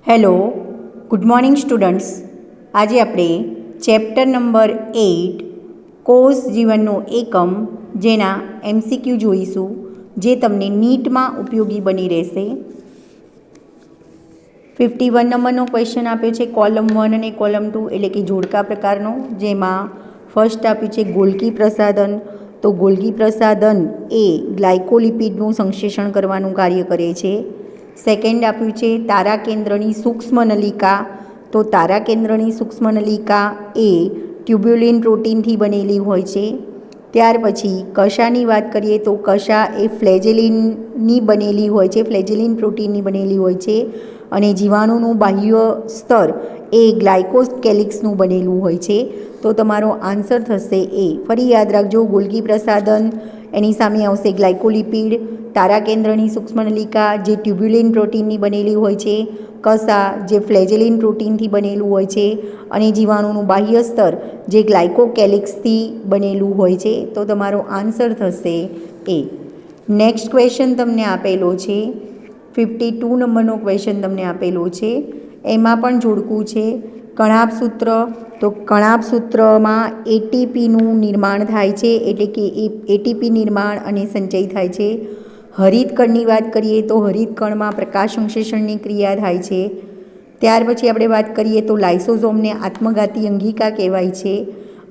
Hello, good morning students. આજે આપણે chapter number 8 કોષ જીવનનો એકમ જેના MCQ જોઈશું, જે તમને નીટમાં ઉપયોગી બની રહેશે. 51 નંબરનો ક્વેશ્ચન આપ્યો છે કોલમ 1 અને કોલમ 2 એટલે કે જોડકા પ્રકારનો, જેમાં ફર્સ્ટ આપ્યું છે ગોલ્ગી પ્રસાધન. તો ગોલ્ગી પ્રસાધન એ ગ્લાયકોલિપિડનું સંશ્લેષણ કરવાનું કાર્ય કરે છે. સેકન્ડ આપ્યું છે તારા કેન્દ્રની સૂક્ષ્મ નલિકા. તો તારા કેન્દ્રની સૂક્ષ્મ નલિકા એ ટ્યુબ્યુલિન પ્રોટીનથી બનેલી હોય છે. ત્યાર પછી કશાની વાત કરીએ તો કશા એ ફ્લેજેલિનની બનેલી હોય છે, ફ્લેજેલિન પ્રોટીનની બનેલી હોય છે. અને જીવાણુનું બાહ્ય સ્તર એ ગ્લાયકોકેલિક્સનું બનેલું હોય છે. તો તમારો આન્સર થશે એ. ફરી યાદ રાખજો, ગોલ્ગી પ્રસાધન એની સામે આવશે ગ્લાયકોલિપિડ. તારા કેન્દ્રની સૂક્ષ્મનલિકા જે ટ્યુબ્યુલિન પ્રોટીનની બનેલી હોય છે. કશા જે ફ્લેજેલિન પ્રોટીનથી બનેલું હોય છે. અને જીવાણુનું બાહ્ય સ્તર જે ગ્લાયકોકેલિક્સથી બનેલું હોય છે. તો તમારો આન્સર થશે એ. નેક્સ્ટ ક્વેશ્ચન તમને આપેલો છે 52 નંબરનો ક્વેશ્ચન તમને આપેલો છે. એમાં પણ જોડકું છે કણાભ સૂત્ર. તો કણાભ સૂત્રમાં એટીપીનું નિર્માણ થાય છે, એટલે કે એટીપી નિર્માણ અને સંચય થાય છે. હરિતકણની વાત કરીએ તો હરિતકણમાં પ્રકાશ સંશ્લેષણની ક્રિયા થાય છે. ત્યાર પછી આપણે વાત કરીએ તો લાઇસોઝોમને આત્મઘાતી અંગિકા કહેવાય છે.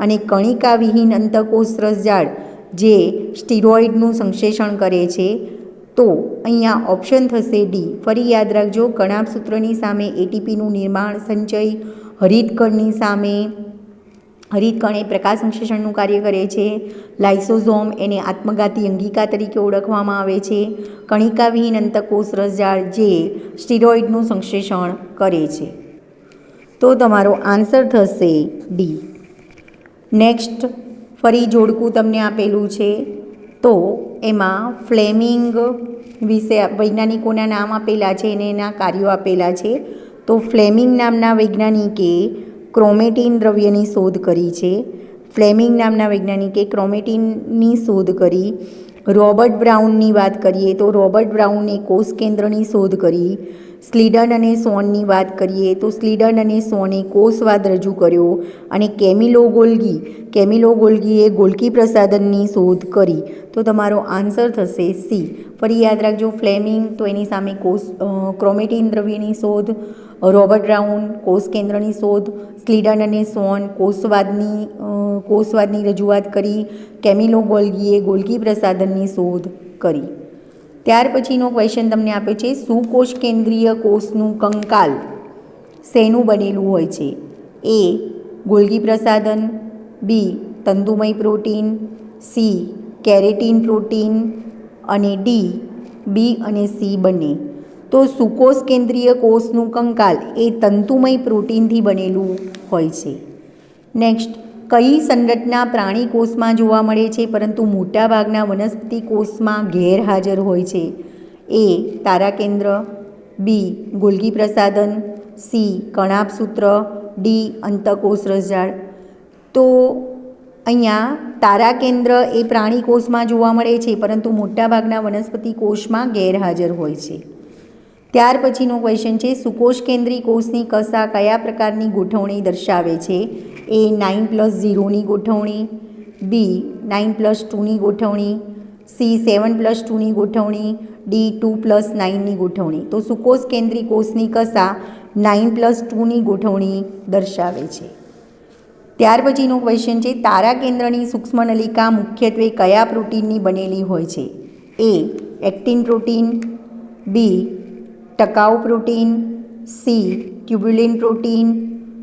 અને કણિકા વિહીન અંતઃકોષ રસજાળ જે સ્ટીરોઇડનું સંશ્લેષણ કરે છે. તો અહીંયા ઓપ્શન થશે ડી. ફરી યાદ રાખજો, કણાભ સૂત્રની સામે એટીપીનું નિર્માણ સંચય, હરિતકણની સામે હરિતકણ એ પ્રકાશ સંશ્લેષણનું કાર્ય કરે છે. લાઇસોઝોમ એને આત્મઘાતી અંગિકા તરીકે ઓળખવામાં આવે છે. કણિકા વિહીન અંતઃકોષ રસજાળ જે સ્ટીરોઇડનું સંશ્લેષણ કરે છે. તો તમારો આન્સર થશે ડી. નેક્સ્ટ ફરી જોડકું તમને આપેલું છે. તો એમાં ફ્લેમિંગ વિશે વૈજ્ઞાનિકોના નામ આપેલા છે અને એના કાર્યો આપેલા છે. તો ફ્લેમિંગ નામના વૈજ્ઞાનિકે ક્રોમેટીન દ્રવ્યની શોધ કરી છે. ફ્લેમિંગ નામના વૈજ્ઞાનિકે ક્રોમેટીનની શોધ કરી. રોબર્ટ બ્રાઉનની વાત કરીએ તો રોબર્ટ બ્રાઉને કોષ કેન્દ્રની શોધ કરી. સ્લીડન અને સોનની વાત કરીએ તો સ્લીડન અને સોને કોષવાદ રજૂ કર્યો. અને કેમિલો ગોલ્ગીએ ગોલ્ગી પ્રસાધનની શોધ કરી. તો તમારો આન્સર થશે સી. ફરી યાદ રાખજો, ફ્લેમિંગ તો એની સામે ક્રોમેટીન દ્રવ્યની શોધ, રોબર્ટ બ્રાઉન કોષ કેન્દ્રની શોધ, સ્લીડન અને સોન કોષવાદની રજૂઆત કરી, કેમિલો ગોલ્ગીએ ગોલ્ગી પ્રસાધનની શોધ કરી. ત્યાર પછીનો ક્વેશ્ચન તમને આપ્યો છે સુકોષ કેન્દ્રીય કોષનું કંકાલ શેનું બનેલું હોય છે? એ ગોલ્ગી પ્રસાધન, બી તંતુમય પ્રોટીન, સી કેરેટીન પ્રોટીન અને ડી બી અને સી બંને. તો સુકોષ કેન્દ્રીય કોષનું કંકાલ એ તંતુમય પ્રોટીનથી બનેલું હોય છે. નેક્સ્ટ, કઈ સંરચના પ્રાણી કોષમાં જોવા મળે છે પરંતુ મોટાભાગના વનસ્પતિ કોષમાં ગેરહાજર હોય છે? એ તારા કેન્દ્ર, બી ગોલ્ગી પ્રસાધન, સી કણાભ સૂત્ર, ડી અંતઃકોષ રસજાળ. તો અહીંયા તારા કેન્દ્ર એ પ્રાણી કોષમાં જોવા મળે છે પરંતુ મોટાભાગના વનસ્પતિ કોષમાં ગેરહાજર હોય છે. ત્યાર પછીનો ક્વેશ્ચન છે સુકોષ કેન્દ્રી કોષની કશા કયા પ્રકારની ગોઠવણી દર્શાવે છે? એ 9+0ની ગોઠવણી, બી 9+2ની ગોઠવણી, સી 7+2ની ગોઠવણી, ડી 2+9ની ગોઠવણી. તો સુકોષ કેન્દ્રી કોષની કશા 9+2ની ગોઠવણી દર્શાવે છે. ત્યાર પછીનો ક્વેશ્ચન છે તારા કેન્દ્રની સૂક્ષ્મનલિકા મુખ્યત્વે કયા પ્રોટીનની બનેલી હોય છે? એ એક્ટિન પ્રોટીન, બી ટકાઉ protein, C tubulin protein,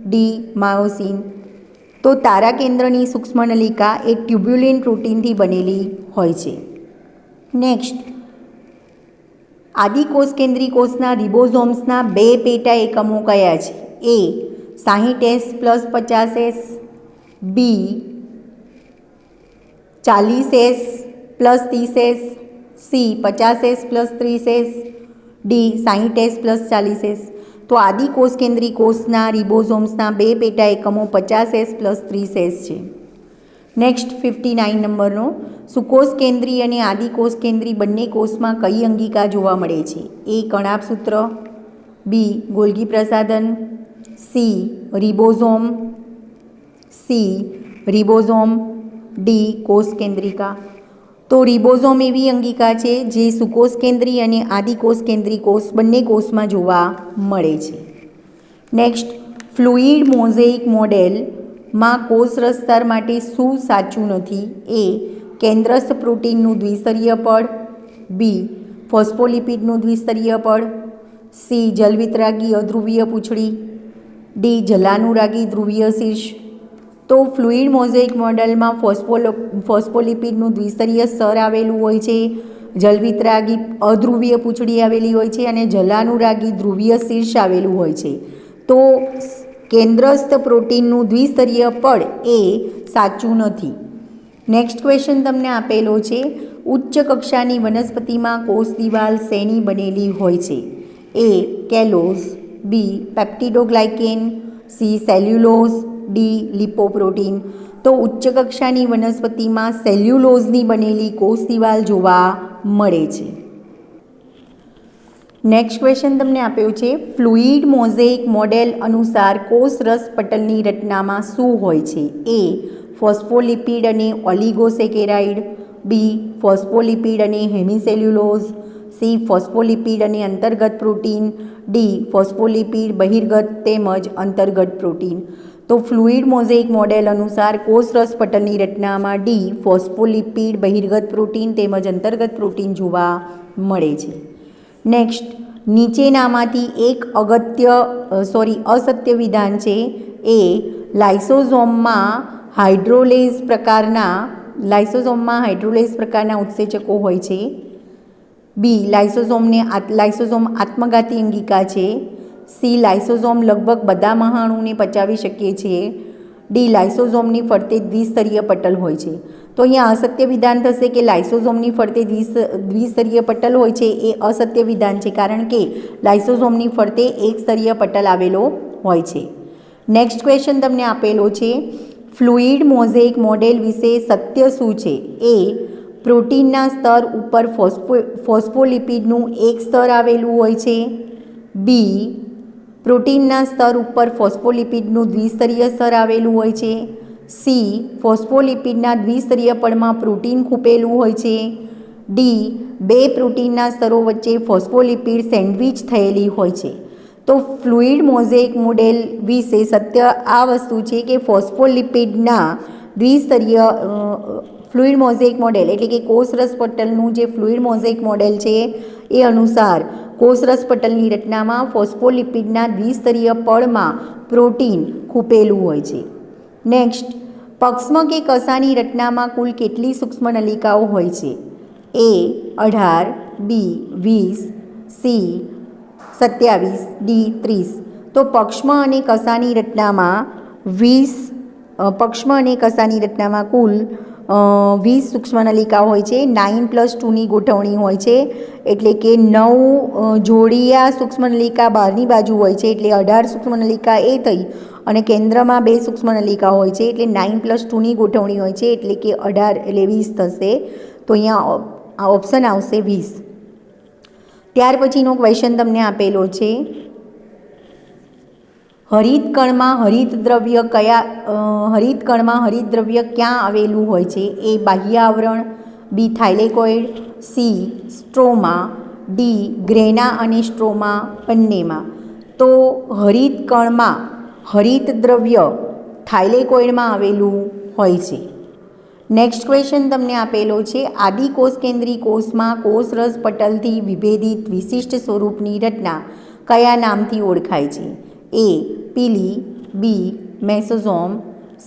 D myosin. તો તારા કેન્દ્રની સૂક્ષ્મનલિકા એ ટ્યુબ્યુલિન પ્રોટીનથી બનેલી હોય છે. નેક્સ્ટ, આદિકોષ કેન્દ્રી કોષના રિબોઝોમ્સના 2 પેટા એકમો કયા છે? એ 60S + 50S, બી 40S + 30S, C 50S + 30S, D 60S + 40S. તો આદિકોષ કેન્દ્રી કોષના રિબોઝોમ્સના 2 પેટા એકમો 50S + 30S છે. નેક્સ્ટ 59 નંબરનો સુકોષ કેન્દ્રી અને આદિકોષ કેન્દ્રી બંને કોષમાં કઈ અંગિકા જોવા મળે છે? એ કણાભ સૂત્ર, બી ગોલ્ગી પ્રસાધન, સી રિબોઝોમ, ડી કોષ કેન્દ્રિકા. તો રિબોઝોમ એવી અંગિકા છે જે સુકોષ કેન્દ્રી અને આદિકોષ કેન્દ્રી કોષ બંને કોષમાં જોવા મળે છે. નેક્સ્ટ, ફ્લુઇડ મોઝેઇક મોડેલમાં કોષ રસસ્તર માટે શું સાચું નથી? એ કેન્દ્રસ્થ પ્રોટીનનું દ્વિસ્તરીય પડ, બી ફોસ્ફોલિપિડનું દ્વિસ્તરીય પડ, સી જલવિતરાગી અધ્રુવીય પૂંછડી, ડી જલાનુરાગી ધ્રુવીય શીર્ષ. તો ફ્લુઇડ મોઝેઇક મોડેલમાં ફોસ્ફોલિપિડનું દ્વિસ્તરીય સ્તર આવેલું હોય છે, જલવિતરાગી અધ્રુવીય પૂંછડી આવેલી હોય છે અને જલાનુરાગી ધ્રુવીય શીર્ષ આવેલું હોય છે. તો કેન્દ્રસ્થ પ્રોટીનનું દ્વિસ્તરીય પડ એ સાચું નથી. નેક્સ્ટ ક્વેશ્ચન તમને આપેલો છે, ઉચ્ચ કક્ષાની વનસ્પતિમાં કોષ દિવાલ શેની બનેલી હોય છે? એ કેલોઝ, બી પેપ્ટિડોગ્લાયકેન, સી સેલ્યુલોઝ, ડી લિપોપ્રોટીન. તો ઉચ્ચ કક્ષાની વનસ્પતિમાં સેલ્યુલોઝની બનેલી કોષ દિવાલ જોવા મળે છે. નેક્સ્ટ ક્વેશ્ચન તમને આપ્યો છે, ફ્લુઇડ મોઝેઇક મોડેલ અનુસાર કોષ રસ પટલની રચનામાં શું હોય છે? એ ફોસ્ફોલિપિડ અને ઓલિગોસેકેરાઇડ, બી ફોસ્ફોલિપિડ અને હેમિસેલ્યુલોઝ, સી ફોસ્ફોલિપિડ અને અંતર્ગત પ્રોટીન, ડી ફોસ્ફોલિપિડ બહિર્ગત તેમજ અંતર્ગત પ્રોટીન. તો ફ્લુઇડ મોઝેઇક મોડેલ અનુસાર કોષ રસ પટલની રચનામાં ડી ફોસ્ફોલિપિડ બહિર્ગત પ્રોટીન તેમજ અંતર્ગત પ્રોટીન જોવા મળે છે. નેક્સ્ટ, નીચેનામાંથી એક અસત્ય વિધાન છે. એ લાઇસોઝોમમાં હાઇડ્રોલેઝ પ્રકારના ઉત્સેચકો હોય છે, બી લાઇસોઝોમ આત્મઘાતી અંગિકા છે, સી લાઇસોઝોમ લગભગ બધા મહાણુને પચાવી શકીએ છીએ, ડી લાઇસોઝોમની ફરતે દ્વિસ્તરીય પટલ હોય છે. તો અહીંયા અસત્ય વિધાન થશે કે લાઇસોઝોમની ફરતે દ્વિસ્તરીય પટલ હોય છે એ અસત્ય વિધાન છે, કારણ કે લાઇસોઝોમની ફરતે એક સ્તરીય પટલ આવેલો હોય છે. નેક્સ્ટ ક્વેશ્ચન તમને આપેલો છે, ફ્લુઇડ મોઝેઇક મોડેલ વિશે સત્ય શું છે? એ પ્રોટીનના સ્તર ઉપર ફોસ્ફોલિપિડનું એક સ્તર આવેલું હોય છે, બી પ્રોટીનના સ્તર ઉપર ફોસ્ફોલિપિડનું દ્વિસ્તરીય સ્તર આવેલું હોય છે, સી ફોસ્ફોલિપિડના દ્વિસ્તરીય પડમાં પ્રોટીન ખૂપેલું હોય છે, ડી બે પ્રોટીનના સ્તરો વચ્ચે ફોસ્ફોલિપિડ સેન્ડવિચ થયેલી હોય છે. તો ફ્લુઇડ મોઝેઇક મોડેલ વિશે સત્ય આ વસ્તુ છે કે ફોસ્ફોલિપિડના દ્વિસ્તરીય ફ્લુઇડ મોઝેઇક મોડેલ એટલે કે કોષરસ પટલનું જે ફ્લુઇડ મોઝેઇક મોડેલ છે એ અનુસાર કોષરસ પટલની રચનામાં ફોસ્ફોલિપિડના દ્વિસ્તરીય પડમાં પ્રોટીન ખૂપેલું હોય છે. નેક્સ્ટ, પક્ષમ કે કસાની રચનામાં કુલ કેટલી સૂક્ષ્મ નલિકાઓ હોય છે? એ 18, બી 20, સી 27, ડી 30. તો પક્ષમ અને કસાની રચનામાં કુલ 20 સૂક્ષ્મ નલિકા હોય છે. 9+2ની ગોઠવણી હોય છે, એટલે કે 9 જોડિયા સૂક્ષ્મ નલિકા બહારની બાજુ હોય છે, એટલે 18 સૂક્ષ્મ નલિકા એ થઈ અને કેન્દ્રમાં 2 સૂક્ષ્મ નલિકા હોય છે, એટલે 9+2ની ગોઠવણી હોય છે, એટલે કે 18 એટલે 20 થશે. તો અહીંયા ઓપ્શન આવશે 20. ત્યાર પછીનો ક્વેશ્ચન તમને આપેલો છે, હરિતકણમાં હરિતદ્રવ્ય ક્યાં આવેલું હોય છે? એ બાહ્ય આવરણ, બી થાઇલેકોઇડ, સી સ્ટ્રોમા, ડી ગ્રેના અને સ્ટ્રોમા બંનેમાં. તો હરિતકણમાં હરિતદ્રવ્ય થાઇલેકોઇડમાં આવેલું હોય છે. નેક્સ્ટ ક્વેશ્ચન તમને આપેલો છે, આદિકોષ કેન્દ્રી કોષમાં કોષરસ પટલથી વિભેદિત વિશિષ્ટ સ્વરૂપની રચના કયા નામથી ઓળખાય છે? એ પીલી, બી મેસોઝોમ,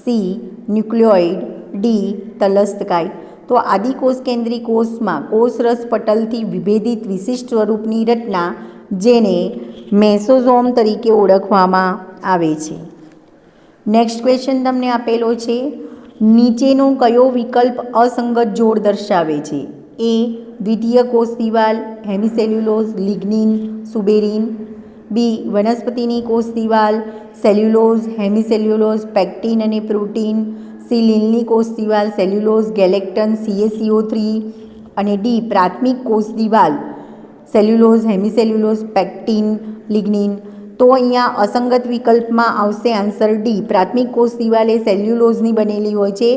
સી ન્યુક્લિયોઇડ, ડી તલસ્તકાય. તો આદિકોષ કેન્દ્રી કોષમાં કોષરસ પટલથી વિભેદિત વિશિષ્ટ સ્વરૂપની રચના જેને મેસોઝોમ તરીકે ઓળખવામાં આવે છે. નેક્સ્ટ ક્વેશ્ચન તમને આપેલો છે, નીચેનો કયો વિકલ્પ અસંગત જોડ દર્શાવે છે? એ દ્વિતીય કોષ દિવાલ, હેમિસેલ્યુલોઝ, લિગ્નિન, સુબેરિન, બી વનસ્પતિની કોષ દિવાલ, સેલ્યુલોઝ, હેમિસેલ્યુલોઝ, પેક્ટિન અને પ્રોટીન, સી લીલની કોષ દિવાલ, સેલ્યુલોઝ, ગેલેક્ટન, CaCO3 અને ડી પ્રાથમિક કોષ દિવાલ સેલ્યુલોઝ, હેમિસેલ્યુલોઝ, પેક્ટિન, લિગ્નિન. તો અહીંયા અસંગત વિકલ્પમાં આવશે આન્સર ડી. પ્રાથમિક કોષ દિવાલે સેલ્યુલોઝની બનેલી હોય છે,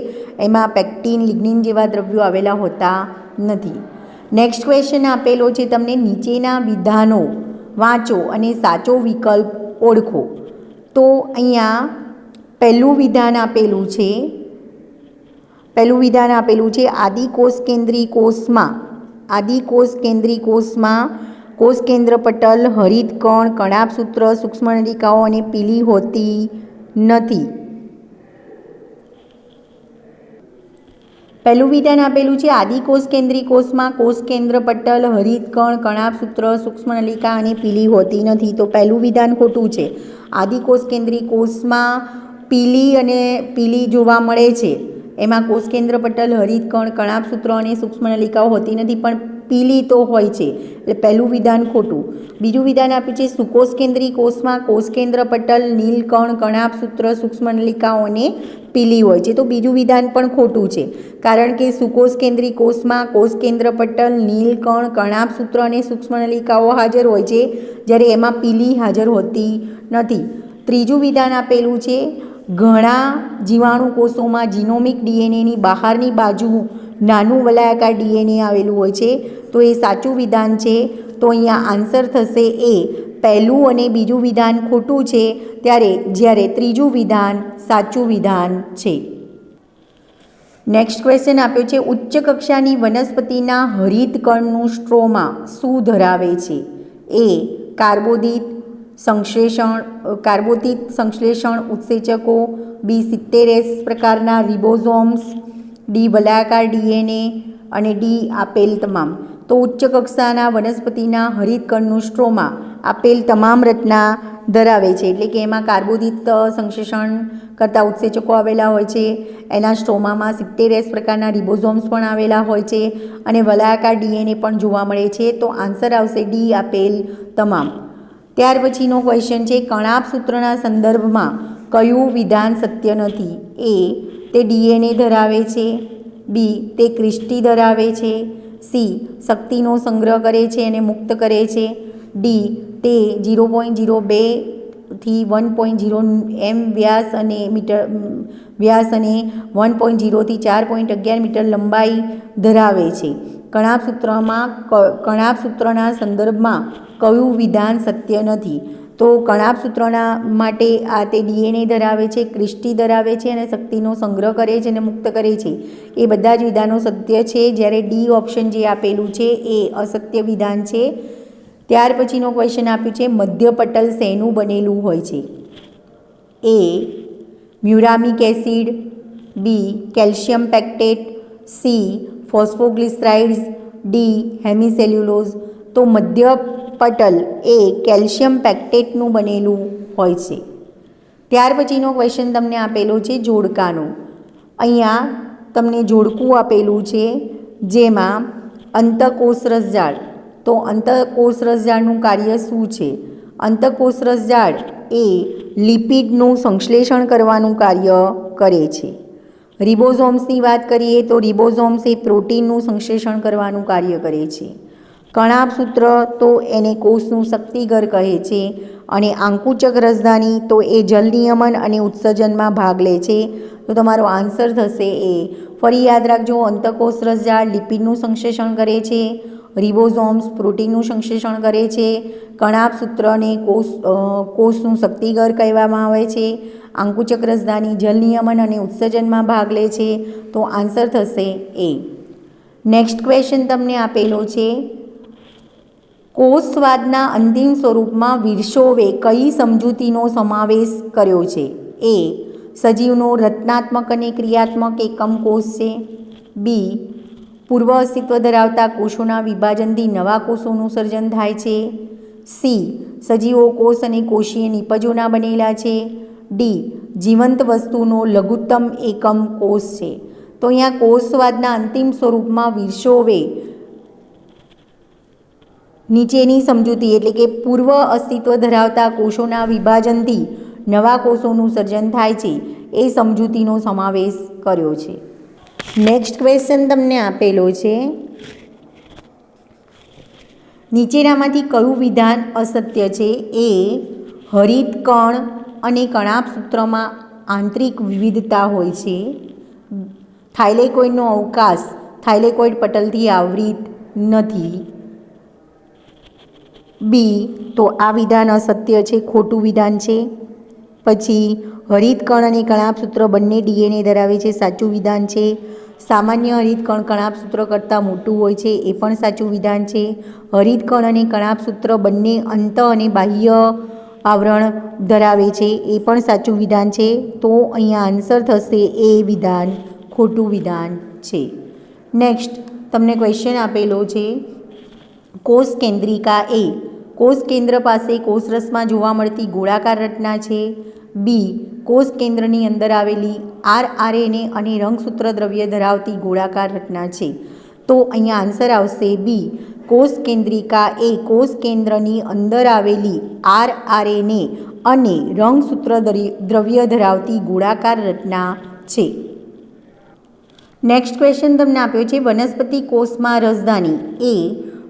એમાં પેક્ટિન, લિગ્નિન જેવા દ્રવ્યો આવેલા હોતા નથી. નેક્સ્ટ ક્વેશ્ચન આપેલો છે તમને, નીચેના વિધાનો વાંચો અને સાચો વિકલ્પ ઓળખો. તો અહીંયા પહેલું વિધાન આપેલું છે આદિકોષ કેન્દ્રી કોષમાં કોષ કેન્દ્ર પટલ, હરિત કણ, કણાભસૂત્ર, સૂક્ષ્મનલિકાઓ અને પીલી હોતી નથી. પહેલું વિધાન આપેલું છે આદિકોષ કેન્દ્રી કોષમાં કોષ કેન્દ્ર પટલ, હરિત કણ, કણાભસૂત્ર, સૂક્ષ્મનલિકા અને પીલી હોતી નથી. તો પહેલું વિધાન ખોટું છે. આદિકોષ કેન્દ્રી કોષમાં પીલી જોવા મળે છે, એમાં કોષ કેન્દ્ર પટલ, હરિત કણ, કણાભસૂત્ર અને સૂક્ષ્મનલિકાઓ હોતી નથી, પણ પીલી તો હોય છે, એટલે પહેલું વિધાન ખોટું. બીજું વિધાન આપ્યું છે સુકોષ કેન્દ્રી કોષમાં કોષ કેન્દ્ર પટલ, નીલકણ, કણાભસૂત્ર, સૂક્ષ્મનલિકાઓ અને પીલી હોય છે. તો બીજું વિધાન પણ ખોટું છે, કારણ કે સુકોષ કેન્દ્રી કોષમાં કોષ કેન્દ્ર પટલ, નીલકણ, કણાભસૂત્ર અને સૂક્ષ્મનલિકાઓ હાજર હોય છે, જ્યારે એમાં પીલી હાજર હોતી નથી. ત્રીજું વિધાન આપેલું છે ઘણા જીવાણુ કોષોમાં જીનોમિક ડીએનએની બહારની બાજુ નાનું વલયાકાર ડીએનએ આવેલું હોય છે. તો એ સાચું વિધાન છે. તો અહીંયા આન્સર થશે એ. પહેલું અને બીજું વિધાન ખોટું છે, જ્યારે ત્રીજું વિધાન સાચું વિધાન છે. નેક્સ્ટ ક્વેશ્ચન આપ્યો છે ઉચ્ચ કક્ષાની વનસ્પતિના હરિત કણનું સ્ટ્રોમાં શું ધરાવે છે? એ કાર્બોદિત સંશ્લેષણ ઉત્સેચકો, બી 70S પ્રકારના રિબોઝોમ્સ, ડી વલયાકાર ડીએનએ અને ડી આપેલ તમામ. તો ઉચ્ચ કક્ષાના વનસ્પતિના હરિત કણનું સ્ટ્રોમાં આપેલ તમામ રચના ધરાવે છે, એટલે કે એમાં કાર્બોદિત સંશ્લેષણ કરતા ઉત્સેચકો આવેલા હોય છે, એના સ્ટ્રોમામાં 70S પ્રકારના રિબોઝોમ્સ પણ આવેલા હોય છે અને વલયાકાર ડીએનએ પણ જોવા મળે છે. તો આન્સર આવશે ડી આપેલ તમામ. ત્યાર પછીનો ક્વેશ્ચન છે કણાભસૂત્રના સંદર્ભમાં કયું વિધાન સત્ય નથી? એ તે ડીએનએ ધરાવે છે, બી તે ક્રિસ્ટી ધરાવે છે, સી શક્તિનો સંગ્રહ કરે છે અને મુક્ત કરે છે, ડી તે 0.02 થી 1.0 m વ્યાસ અને 1.0 થી 4.11 મીટર લંબાઈ ધરાવે છે. કણાભસૂત્રના સંદર્ભમાં કયું વિધાન સત્ય નથી? તો કણાભસૂત્રના માટે આ તે ડીએનએ ધરાવે છે, ક્રિસ્ટી ધરાવે છે અને શક્તિનો સંગ્રહ કરે છે અને મુક્ત કરે છે. એ બધા જ વિધાનો સત્ય છે, જ્યારે ડી ઓપ્શન જે આપેલું છે એ અસત્ય વિધાન છે. ત્યાર પછીનો ક્વેશ્ચન આપ્યું છે મધ્ય પટલ શેનું બનેલું હોય છે? એ મ્યુરામિક એસિડ, બી કેલ્શિયમ પેક્ટેટ, સી ફોસ્ફોગ્લિસરાઇડ્સ, ડી હેમિસેલ્યુલોઝ. તો મધ્ય પટલ એ કેલ્શિયમ પેક્ટેટનું બનેલું હોય છે. ત્યાર પછીનો ક્વેશ્ચન તમને આપેલો છે જોડકાનો. અહીંયા તમને જોડકું આપેલું છે, જેમાં અંતઃકોષ રસજાળ. તો અંતઃકોષ રસજાળનું કાર્ય શું છે? અંતઃકોષ રસજાળ એ લિપિડનું સંશ્લેષણ કરવાનું કાર્ય કરે છે. રિબોઝોમ્સની વાત કરીએ તો રિબોઝોમ્સ એ પ્રોટીનનું સંશ્લેષણ કરવાનું કાર્ય કરે છે. કણાભસૂત્ર તો એને કોષનું શક્તિઘર કહે છે અને આંકુચક રસધાની તો એ જલ નિયમન અને ઉત્સર્જનમાં ભાગ લે છે. તો તમારો આન્સર થશે એ. ફરી યાદ રાખજો, અંતઃકોષ રસજાળ લિપિડનું સંશ્લેષણ કરે છે, રિબોઝોમ્સ પ્રોટીનનું સંશ્લેષણ કરે છે, કણાભસૂત્રને કોષનું શક્તિઘર કહેવામાં આવે છે, આંકુચક રસધાની જલ નિયમન અને ઉત્સર્જનમાં ભાગ લે છે. તો આન્સર થશે એ. નેક્સ્ટ ક્વેશ્ચન તમને આપેલો છે કોષવાદના અંતિમ સ્વરૂપમાં વિર્શોવે કઈ સમજૂતીનો સમાવેશ કર્યો છે? એ સજીવનો રચનાત્મક અને ક્રિયાત્મક એકમ કોષ છે, બી પૂર્વ અસ્તિત્વ ધરાવતા કોષોના વિભાજનથી નવા કોષોનું સર્જન થાય છે, સી સજીવો કોષ અને કોષીય નિપજોના બનેલા છે, ડી જીવંત વસ્તુનો લઘુત્તમ એકમ કોષ છે. તો અહીંયા કોષવાદના અંતિમ સ્વરૂપમાં વિર્શોવે નીચેની સમજૂતી એટલે કે પૂર્વ અસ્તિત્વ ધરાવતા કોષોના વિભાજનથી નવા કોષોનું સર્જન થાય છે એ સમજૂતીનો સમાવેશ કર્યો છે. નેક્સ્ટ ક્વેશ્ચન તમને આપેલો છે નીચેનામાંથી કયું વિધાન અસત્ય છે? એ હરિત કણ અને કણાભ સૂત્રમાં આંતરિક વિવિધતા હોય છે. થાઇલેકોઇડનો અવકાશ થાઇલેકોઇડ પટલથી આવૃત નથી. બી, તો આ વિધાન અસત્ય છે, ખોટું વિધાન છે. પછી હરિતકણ અને કણાભ સૂત્ર બંને ડીએનએ ધરાવે છે, સાચું વિધાન છે. સામાન્ય હરિતકણ કણાભ સૂત્ર કરતાં મોટું હોય છે, એ પણ સાચું વિધાન છે. હરિતકણ અને કણાભ સૂત્ર બંને અંત અને બાહ્ય આવરણ ધરાવે છે, એ પણ સાચું વિધાન છે. તો અહીંયા આન્સર થશે એ વિધાન ખોટું વિધાન છે. નેક્સ્ટ તમને ક્વેશ્ચન આપેલો છે, કોષ કેન્દ્રિકા એ કોષ કેન્દ્ર પાસે કોષરસમાં જોવા મળતી ગોળાકાર રચના છે. બી, કોષ કેન્દ્રની અંદર આવેલી આરઆરએનએ અને રંગસૂત્ર દ્રવ્ય ધરાવતી ગોળાકાર રચના છે. તો અહીંયા આન્સર આવશે બી, કોષ કેન્દ્રિકા એ કોષ કેન્દ્રની અંદર આવેલી આરઆરએનએ અને રંગસૂત્ર દ્રવ્ય ધરાવતી ગોળાકાર રચના છે. નેક્સ્ટ ક્વેશ્ચન તમને આપ્યો છે, વનસ્પતિ કોષમાં રસધાની એ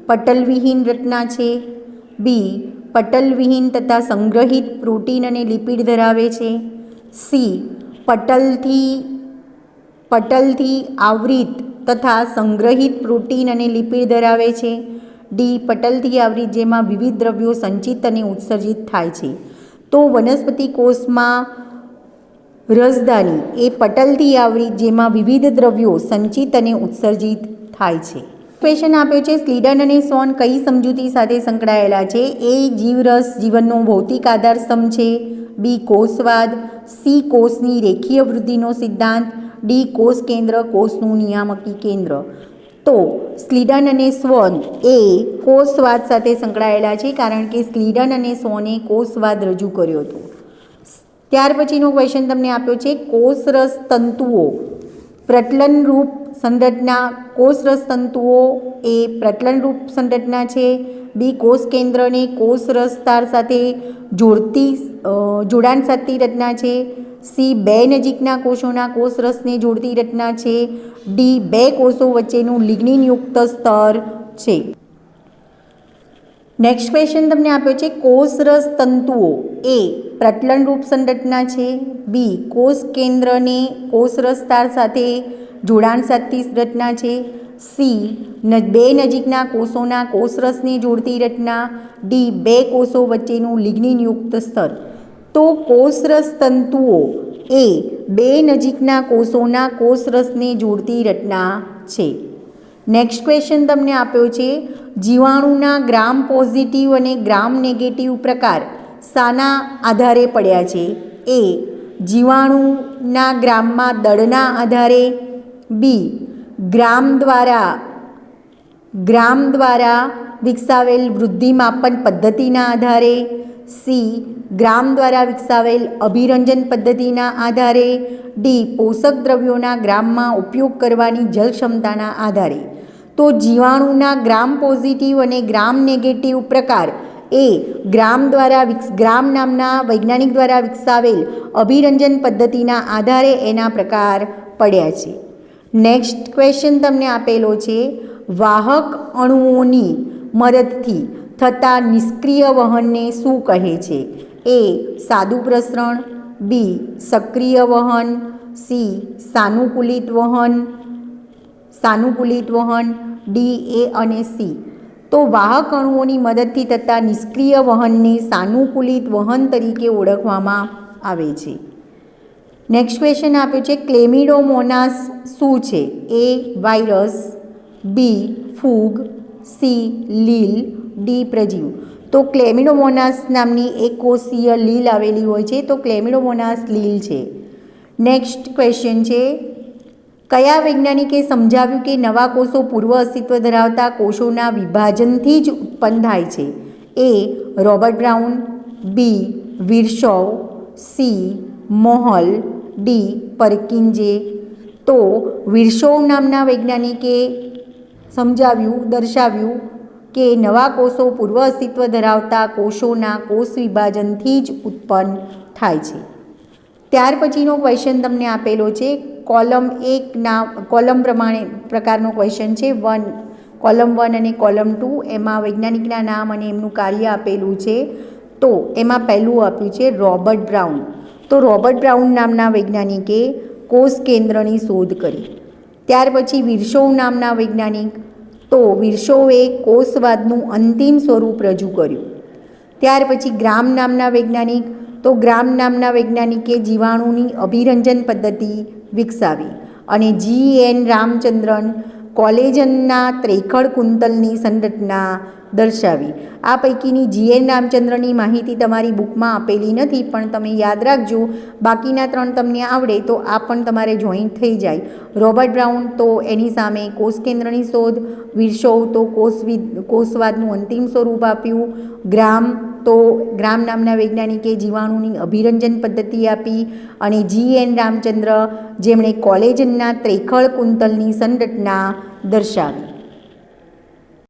પટલવિહીન રચના છે. બી, પટલવિહીન તથા સંગ્રહિત પ્રોટીન અને લિપિડ ધરાવે છે. સી, પટલથી આવૃત તથા સંગ્રહિત પ્રોટીન અને લિપિડ ધરાવે છે. ડી, પટલથી આવૃત જેમાં વિવિધ દ્રવ્યો સંચિત અને ઉત્સર્જિત થાય છે. તો વનસ્પતિ કોષમાં રસધાની એ પટલથી આવૃત જેમાં વિવિધ દ્રવ્યો સંચિત અને ઉત્સર્જિત થાય છે. ક્વેશ્ચન આપ્યો છે, સ્લીડન અને સ્વોન કઈ સમજૂતી સાથે સંકળાયેલા છે? એ જીવરસ જીવનનો ભૌતિક આધારસ્તંભ છે. બી, કોષવાદ. સી, કોષની રેખીય વૃદ્ધિનો સિદ્ધાંત. ડી, કોષ કેન્દ્ર કોષનું નિયામકી કેન્દ્ર. તો સ્લીડન અને સ્વોન એ કોષવાદ સાથે સંકળાયેલા છે, કારણ કે સ્લીડન અને સ્વોને કોષવાદ રજૂ કર્યો હતો. ત્યાર પછીનો ક્વેશ્ચન તમને આપ્યો છે, કોષરસ તંતુઓ પ્રટલનરૂપ સંરચના. કોષરસ તંતુઓ એ પ્રટલનરૂપ સંરચના છે. બી, કોષ કેન્દ્રને કોષરસતાર સાથે જોડાણ સાધતી રચના છે. સી, બે નજીકના કોષોના કોષરસને જોડતી રચના છે. ડી, બે કોષો વચ્ચેનું લિગ્નિનયુક્ત સ્તર છે. નેક્સ્ટ ક્વેશ્ચન તમને આપ્યો છે, કોષરસ તંતુઓ એ પ્રટલનરૂપ સંરચના છે. બી, કોષ કેન્દ્રને કોષરસતાર સાથે જોડાણ સાધતી રચના છે. સી, બે નજીકના કોષોના કોષરસને જોડતી રચના. ડી, બે કોષો વચ્ચેનું લિગ્નિનયુક્ત સ્તર. તો કોષરસ તંતુઓ એ બે નજીકના કોષોના કોષરસને જોડતી રચના છે. નેક્સ્ટ ક્વેશ્ચન તમને આપ્યો છે, જીવાણુના ગ્રામ પોઝિટિવ અને ગ્રામ નેગેટિવ પ્રકાર શાના આધારે પડ્યા છે? એ જીવાણુના ગ્રામમાં દળના આધારે. બી, ગ્રામ દ્વારા વિકસાવેલ વૃદ્ધિ માપન પદ્ધતિના આધારે. સી, ગ્રામ દ્વારા વિકસાવેલ અભિરંજન પદ્ધતિના આધારે. ડી, પોષક દ્રવ્યોના ગ્રામમાં ઉપયોગ કરવાની જલ ક્ષમતાના આધારે. તો જીવાણુના ગ્રામ પોઝિટિવ અને ગ્રામ નેગેટિવ પ્રકાર એ ગ્રામ નામના વૈજ્ઞાનિક દ્વારા વિકસાવેલ અભિરંજન પદ્ધતિના આધારે એના પ્રકાર પડ્યા છે. નેક્સ્ટ ક્વેશ્ચન તમને આપેલો છે, વાહક અણુઓની મદદથી થતા નિષ્ક્રિય વહનને શું કહે છે? એ સાદું પ્રસરણ. બી, સક્રિય વહન. સી, સાનુકૂલિત વહન. ડી, એ અને સી. તો વાહક અણુઓની મદદથી થતા નિષ્ક્રિય વહનને સાનુકૂલિત વહન તરીકે ઓળખવામાં આવે છે. નેક્સ્ટ ક્વેશ્ચન આપ્યો છે, ક્લેમિડોમોનાસ શું છે? એ વાયરસ. બી, ફૂગ. સી, લીલ. ડી, પ્રજીવ. તો ક્લેમિડોમોનાસ નામની એક કોષીય લીલ આવેલી હોય છે, તો ક્લેમિડોમોનાસ લીલ છે. નેક્સ્ટ ક્વેશ્ચન છે, કયા વૈજ્ઞાનિકે સમજાવ્યું કે નવા કોષો પૂર્વ અસ્તિત્વ ધરાવતા કોષોના વિભાજનથી જ ઉત્પન્ન થાય છે? એ રોબર્ટ બ્રાઉન. બી, વિર્શોવ. સી, મોહલ. ડી, પરકિન્જે. તો વિર્શોવ નામના વૈજ્ઞાનિકે દર્શાવ્યું કે નવા કોષો પૂર્વ અસ્તિત્વ ધરાવતા કોષોના કોષ વિભાજનથી જ ઉત્પન્ન થાય છે. ત્યાર પછીનો ક્વેશ્ચન તમને આપેલો છે, કોલમ પ્રકારનો ક્વેશ્ચન છે. કોલમ 1 અને કોલમ 2 એમાં વૈજ્ઞાનિકના નામ અને એમનું કાર્ય આપેલું છે. તો એમાં પહેલું આપ્યું છે રોબર્ટ બ્રાઉન. તો રોબર્ટ બ્રાઉન નામના વૈજ્ઞાનિકે કોષ કેન્દ્રની શોધ કરી. ત્યાર પછી વિર્શોવ નામના વૈજ્ઞાનિક, તો વિર્શોવે કોષવાદનું અંતિમ સ્વરૂપ રજૂ કર્યું. ત્યાર પછી ગ્રામ નામના વૈજ્ઞાનિક, તો ગ્રામ નામના વૈજ્ઞાનિકે જીવાણુની અભિરંજન પદ્ધતિ વિકસાવી. અને G.N. રામચંદ્રન કોલેજનના ત્રેખડ કુંતલની સંરચના દર્શાવી. આ પૈકીની G.N. રામચંદ્રની માહિતી તમારી બુકમાં આપેલી નથી, પણ તમે યાદ રાખજો, બાકીના 3 તમને આવડે તો આ પણ તમારે જોઈન્ટ થઈ જાય. રોબર્ટ બ્રાઉન તો એની સામે કોષ કેન્દ્રની શોધ, વિર્શોવ તો કોષવાદનું અંતિમ સ્વરૂપ આપ્યું, ગ્રામ નામના વૈજ્ઞાનિકે જીવાણુની અભિરંજન પદ્ધતિ આપી, અને G.N. રામચંદ્ર જેમણે કોલેજનના ત્રેખડ કુંતલની સંરચના દર્શાવી.